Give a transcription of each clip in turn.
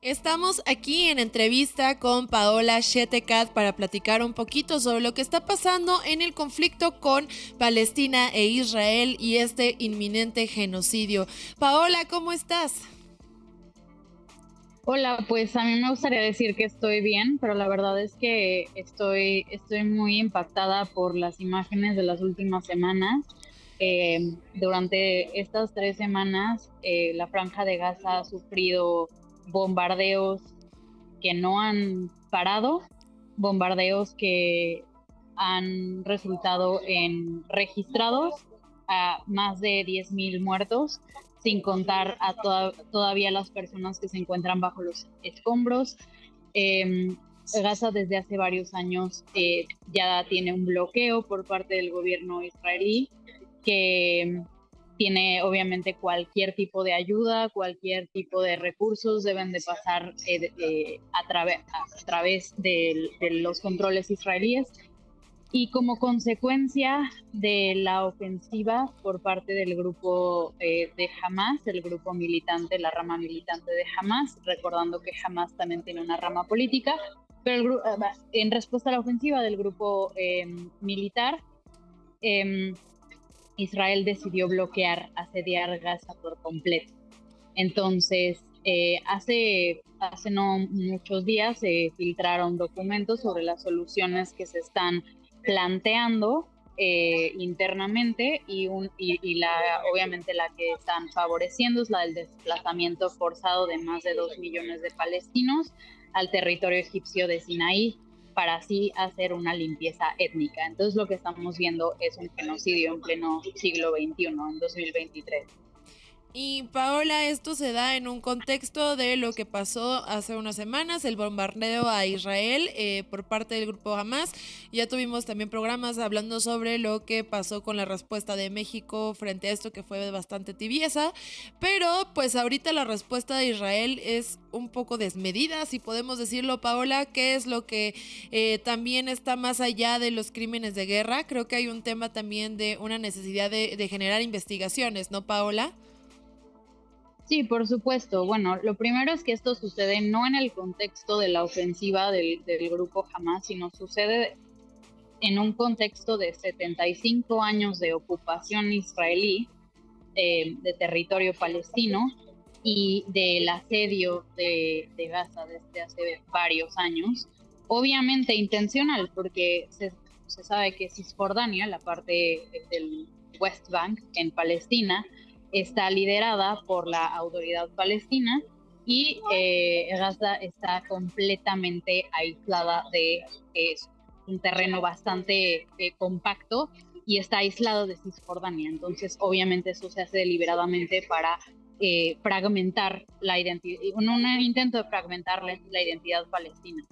Estamos aquí en entrevista con Paola Shetekat para platicar un poquito sobre lo que está pasando en el conflicto con Palestina e Israel y este inminente genocidio. Paola, ¿cómo estás? Hola, pues a mí me gustaría decir que estoy bien, pero la verdad es que estoy muy impactada por las imágenes de las últimas semanas. Durante estas 3 semanas, la Franja de Gaza ha sufrido bombardeos que no han parado, bombardeos que han resultado en registrados a más de 10.000 muertos, sin contar a todavía las personas que se encuentran bajo los escombros. Eh, Gaza desde hace varios años ya tiene un bloqueo por parte del gobierno israelí que tiene obviamente cualquier tipo de ayuda, cualquier tipo de recursos deben de pasar a través de los controles israelíes. Y como consecuencia de la ofensiva por parte del grupo de Hamas, el grupo militante, la rama militante de Hamas, recordando que Hamas también tiene una rama política, pero en respuesta a la ofensiva del grupo militar, eh, Israel decidió bloquear, asediar Gaza por completo. Entonces, hace no muchos días se filtraron documentos sobre las soluciones que se están planteando internamente obviamente la que están favoreciendo es la del desplazamiento forzado de más de 2 millones de palestinos al territorio egipcio de Sinaí para así hacer una limpieza étnica. Entonces lo que estamos viendo es un genocidio en pleno siglo XXI, en 2023. Y Paola, esto se da en un contexto de lo que pasó hace unas semanas, el bombardeo a Israel por parte del grupo Hamas. Ya tuvimos también programas hablando sobre lo que pasó con la respuesta de México frente a esto, que fue bastante tibieza. Pero pues ahorita la respuesta de Israel es un poco desmedida, si podemos decirlo, Paola. ¿Qué es lo que también está más allá de los crímenes de guerra? Creo que hay un tema también de una necesidad de generar investigaciones, ¿no, Paola? Sí, por supuesto. Bueno, lo primero es que esto sucede no en el contexto de la ofensiva del grupo Hamas, sino sucede en un contexto de 75 años de ocupación israelí de territorio palestino y del asedio de Gaza desde hace varios años. Obviamente intencional, porque se sabe que Cisjordania, la parte del West Bank en Palestina, está liderada por la autoridad palestina y Gaza está completamente aislada de un terreno bastante compacto y está aislado de Cisjordania. Entonces, obviamente eso se hace deliberadamente para fragmentar la identidad, un intento de fragmentar la identidad palestina.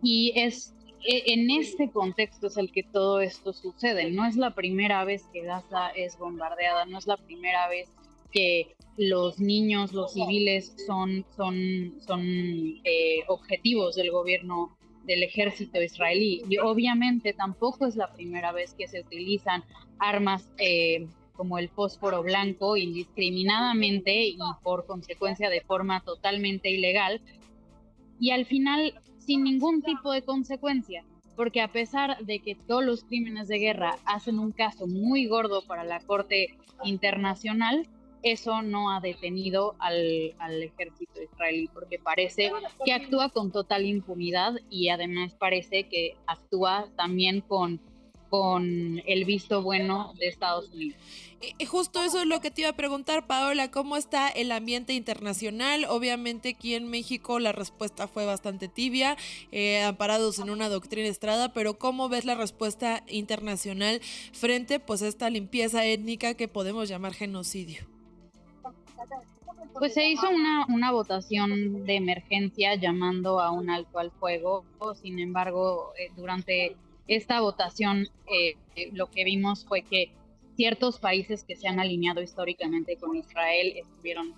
Y en este contexto es el que todo esto sucede. No es la primera vez que Gaza es bombardeada, no es la primera vez que los niños, los civiles son objetivos del gobierno del ejército israelí. Y obviamente tampoco es la primera vez que se utilizan armas como el fósforo blanco indiscriminadamente y por consecuencia de forma totalmente ilegal y al final sin ningún tipo de consecuencia, porque a pesar de que todos los crímenes de guerra hacen un caso muy gordo para la Corte Internacional, eso no ha detenido al ejército israelí, porque parece que actúa con total impunidad y además parece que actúa también con el visto bueno de Estados Unidos. Justo eso es lo que te iba a preguntar, Paola, ¿cómo está el ambiente internacional? Obviamente aquí en México la respuesta fue bastante tibia, amparados en una doctrina Estrada, pero ¿cómo ves la respuesta internacional frente pues a esta limpieza étnica que podemos llamar genocidio? Pues se hizo una votación de emergencia llamando a un alto al fuego. Sin embargo, durante esta votación lo que vimos fue que ciertos países que se han alineado históricamente con Israel estuvieron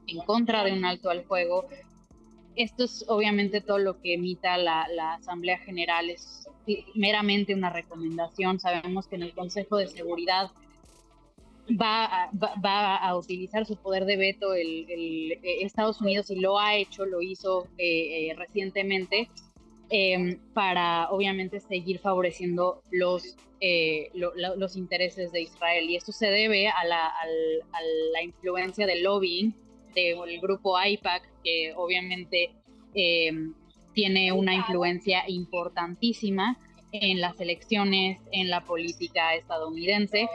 en contra de un alto al fuego. Esto es obviamente todo lo que emita la Asamblea General, es meramente una recomendación. Sabemos que en el Consejo de Seguridad va a utilizar su poder de veto Estados Unidos, y lo hizo recientemente, para obviamente seguir favoreciendo los intereses de Israel. Y esto se debe a la influencia del lobbying del grupo AIPAC, que obviamente tiene una influencia importantísima en las elecciones, en la política estadounidense,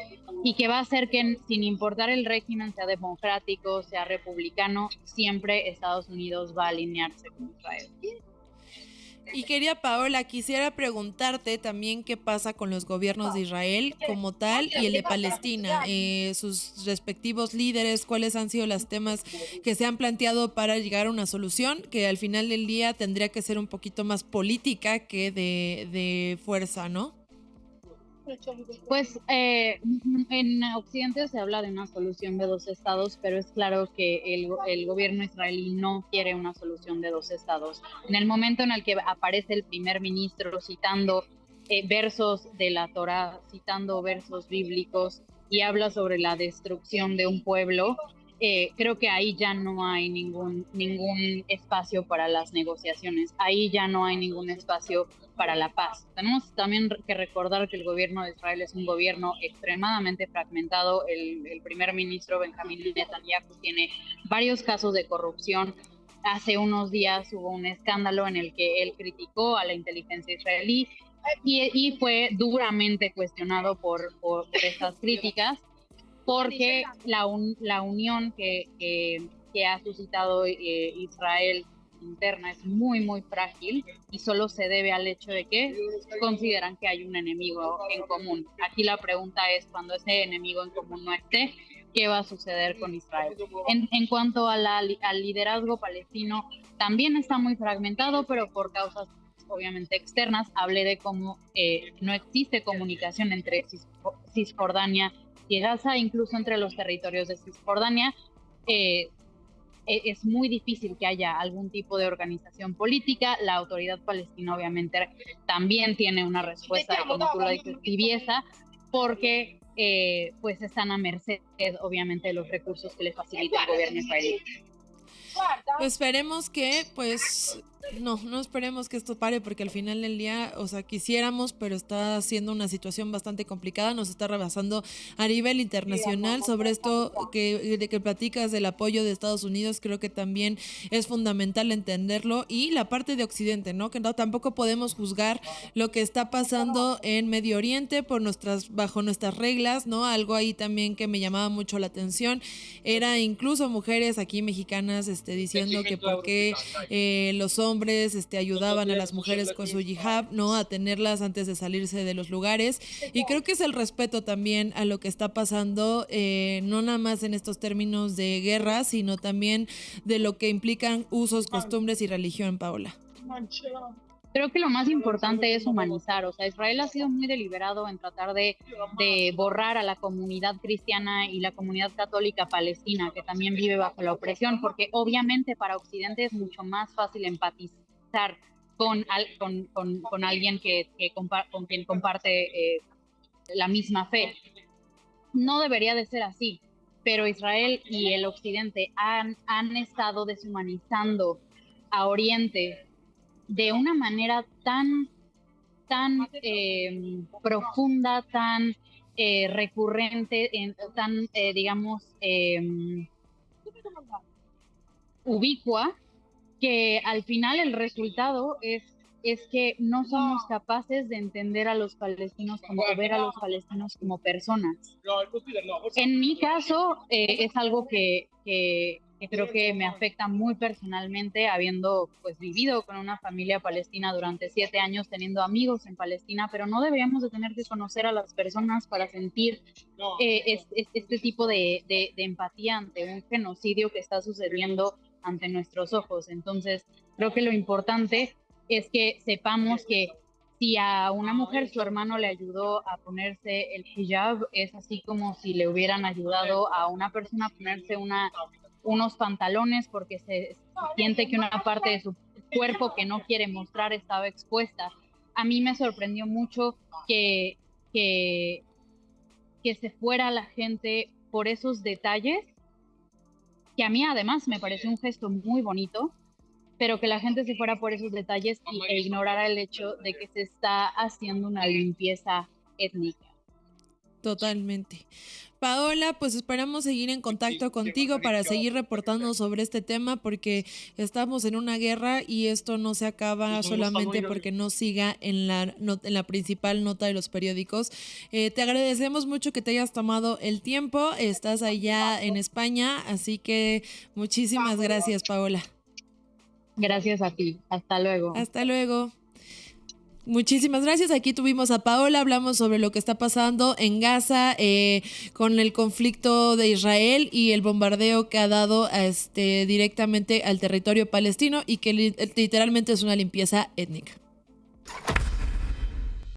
y que va a hacer que, sin importar el régimen, sea democrático, sea republicano, siempre Estados Unidos va a alinearse con Israel. Y querida Paola, quisiera preguntarte también qué pasa con los gobiernos de Israel como tal y el de Palestina, sus respectivos líderes, cuáles han sido los temas que se han planteado para llegar a una solución que al final del día tendría que ser un poquito más política que de fuerza, ¿no? Pues en Occidente se habla de una solución de dos estados, pero es claro que el gobierno israelí no quiere una solución de dos estados. En el momento en el que aparece el primer ministro citando versos de la Torá, citando versos bíblicos, y habla sobre la destrucción de un pueblo, creo que ahí ya no hay ningún espacio para las negociaciones, ahí ya no hay ningún espacio para la paz. Tenemos también que recordar que el gobierno de Israel es un gobierno extremadamente fragmentado. El primer ministro Benjamín Netanyahu tiene varios casos de corrupción. Hace unos días hubo un escándalo en el que él criticó a la inteligencia israelí y fue duramente cuestionado por estas críticas, porque la unión que ha suscitado Israel interna es muy, muy frágil, y solo se debe al hecho de que consideran que hay un enemigo en común. Aquí la pregunta es, cuando ese enemigo en común no esté, ¿qué va a suceder con Israel? En cuanto al liderazgo palestino, también está muy fragmentado, pero por causas obviamente externas. Hablé de cómo no existe comunicación entre Cisjordania y Gaza, incluso entre los territorios de Cisjordania. Es muy difícil que haya algún tipo de organización política. La autoridad palestina obviamente también tiene una respuesta, como tú lo dices, tibieza, porque pues están a merced obviamente de los recursos que le facilita el gobierno israelí. Pues esperemos que, pues, no esperemos que esto pare, porque al final del día, o sea, quisiéramos, pero está siendo una situación bastante complicada, nos está rebasando a nivel internacional. Sobre esto de que platicas del apoyo de Estados Unidos, creo que también es fundamental entenderlo, y la parte de Occidente, ¿no? Que no, tampoco podemos juzgar lo que está pasando en Medio Oriente bajo nuestras reglas, ¿no? Algo ahí también que me llamaba mucho la atención era incluso mujeres aquí mexicanas diciendo que por qué los hombres ayudaban a las mujeres con su hijab, ¿no? A tenerlas antes de salirse de los lugares. Y creo que es el respeto también a lo que está pasando, no nada más en estos términos de guerra, sino también de lo que implican usos, costumbres y religión, Paola. Creo que lo más importante es humanizar. O sea, Israel ha sido muy deliberado en tratar de borrar a la comunidad cristiana y la comunidad católica palestina, que también vive bajo la opresión, porque obviamente para Occidente es mucho más fácil empatizar con alguien con quien comparte la misma fe. No debería de ser así, pero Israel y el Occidente han estado deshumanizando a Oriente de una manera tan profunda, tan recurrente, tan, digamos, ubicua, que al final el resultado es que no somos capaces de entender a los palestinos como ver a los palestinos como personas. En mi caso, es algo que creo que me afecta muy personalmente, habiendo pues vivido con una familia palestina durante 7 años, teniendo amigos en Palestina, pero no deberíamos de tener que conocer a las personas para sentir este tipo de empatía ante un genocidio que está sucediendo ante nuestros ojos. Entonces, creo que lo importante es que sepamos que si a una mujer su hermano le ayudó a ponerse el hijab, es así como si le hubieran ayudado a una persona a ponerse unos pantalones porque se siente que una parte de su cuerpo que no quiere mostrar estaba expuesta. A mí me sorprendió mucho que se fuera la gente por esos detalles, que a mí además me parece un gesto muy bonito, pero que la gente se fuera por esos detalles e ignorara el hecho de que se está haciendo una limpieza étnica. Totalmente. Paola, pues esperamos seguir en contacto contigo para seguir reportando sobre este tema, porque estamos en una guerra y esto no se acaba solamente porque no siga en la principal nota de los periódicos. Te agradecemos mucho que te hayas tomado el tiempo. Estás allá en España, así que muchísimas gracias, Paola. Gracias a ti. Hasta luego. Hasta luego. Muchísimas gracias. Aquí tuvimos a Paola, hablamos sobre lo que está pasando en Gaza con el conflicto de Israel y el bombardeo que ha dado directamente al territorio palestino y que literalmente es una limpieza étnica.